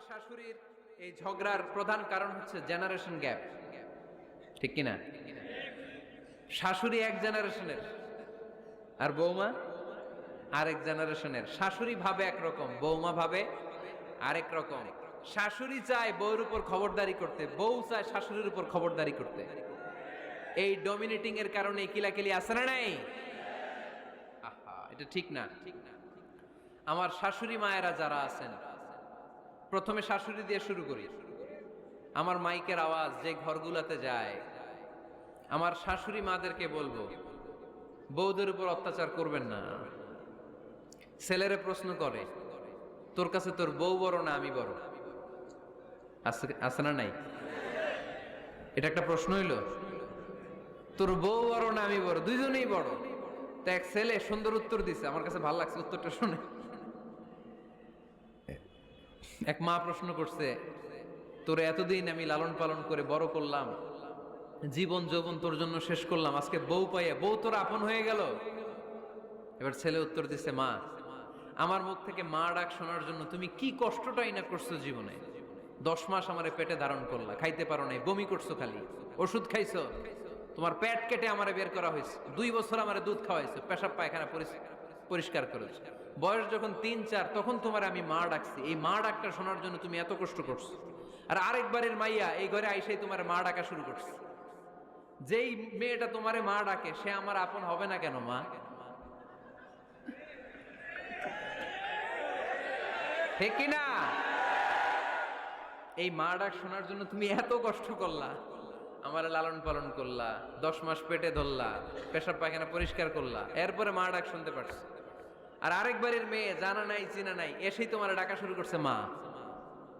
শাশুড়ির এই ঝগড়ার প্রধান কারণ হচ্ছে জেনারেশন গ্যাপ, ঠিক কিনা? শাশুড়ি এক জেনারেশনের আর বৌমা আরেক জেনারেশনের। শাশুড়ি ভাবে একরকম, বৌমা ভাবে আরেক রকম। শাশুড়ি চায় বউর উপর খবরদারি করতে, বউ চায় শাশুড়ির উপর খবরদারি করতে। এই ডমিনেটিং এর কারণে কিলাকিলি আছে না নাই? আহা, এটা ঠিক না। আমার শাশুড়ি মায়েরা যারা আছেন, প্রথমে শাশুড়ি দিয়ে শুরু করি। আমার মাইকের আওয়াজ যে ঘরগুলাতে যায়, আমার শাশুড়ি মাদেরকে বলবো, বউদের উপর অত্যাচার করবেন না। ছেলেরে প্রশ্ন করে, তোর কাছে তোর বউ বড় না আমি বড়? আছে না নাই? এটা একটা প্রশ্ন হইল। তোর বউ বড় না আমি বড়? দুইজনেই বড়। তো এক ছেলে সুন্দর উত্তর দিছে, আমার কাছে ভালো লাগছে উত্তরটা শুনে। এক মা প্রশ্ন করছে, তোর এতদিন আমি লালন পালন করে বড় করলাম, জীবন যৌবন তোর জন্য শেষ করলাম, আজকে বউ পাইয়া বউ তোর আপন হয়ে গেল? এবার ছেলে উত্তর দিছে, মা, আমার মুখ থেকে মা ডাক শোনার জন্য তুমি কি কষ্টটাই না করছো জীবনে। 10 মাস আমারে পেটে ধারণ করলা, খাইতে পারো নাই, বমি করছো, খালি ওষুধ খাইছো, তোমার পেট কেটে আমারে বের করা হয়েছে, 2 বছর আমারে দুধ খাওয়াইছো, পেশাব পায়খানা পরিষ্কার করেছো। বয়স যখন 3-4 তখন তোমার আমি মা ডাকছি, এই মা ডাকটা শোনার জন্য তুমি এত কষ্ট করছো। আর আরেকবারের মাইয়া এই ঘরে আইসাই তোমার মা ডাকা শুরু করছে। যেই মেয়েটা তোমারে মা ডাকে সে আমার আপন হবে না কেন মা? ঠিক কিনা? এই মা ডাক শোনার জন্য তুমি এত কষ্ট করলা, আমার লালন পালন করলা, 10 মাস পেটে ধরলা, পেশাব পায়খানা পরিষ্কার করলা, এরপরে মা ডাক শুনতে পারছো। আর আরেকবারের মেয়ে জানা নাই চিনা নাই এসেই তোমার ডাকা শুরু করছে মা।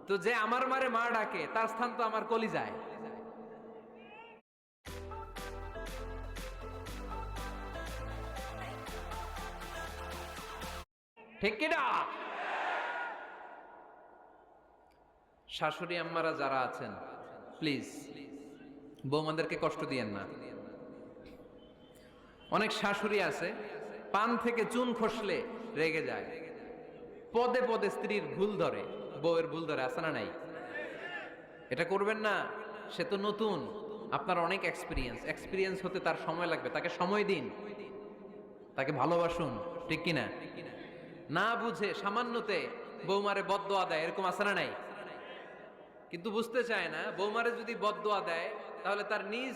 তো যে আমার মারে মা ডাকে তার স্থান তো আমার কলিজায়। ঠিক কিনা? শাশুড়ি আম্মারা যারা আছেন, প্লিজ বৌমাদেরকে কষ্ট দিয়েন না। অনেক শাশুড়ি আছে পান থেকে চুন খসলে রেগে যায়, পদে পদে স্ত্রীর ভুল ধরে, বউয়ের ভুল ধরে, আছে না নাই? এটা করবেন না। সে তো নতুন, আপনার অনেক এক্সপিরিয়েন্স হতে তার সময় লাগবে, তাকে সময় দিন, তাকে ভালোবাসুন, ঠিক কিনা? না বুঝে সামান্যতে বৌমারে বদদোয়া দেয়, এরকম আছে না নাই? কিন্তু বুঝতে চায় না, বৌমারে যদি বদদোয়া দেয় তাহলে তার নিজ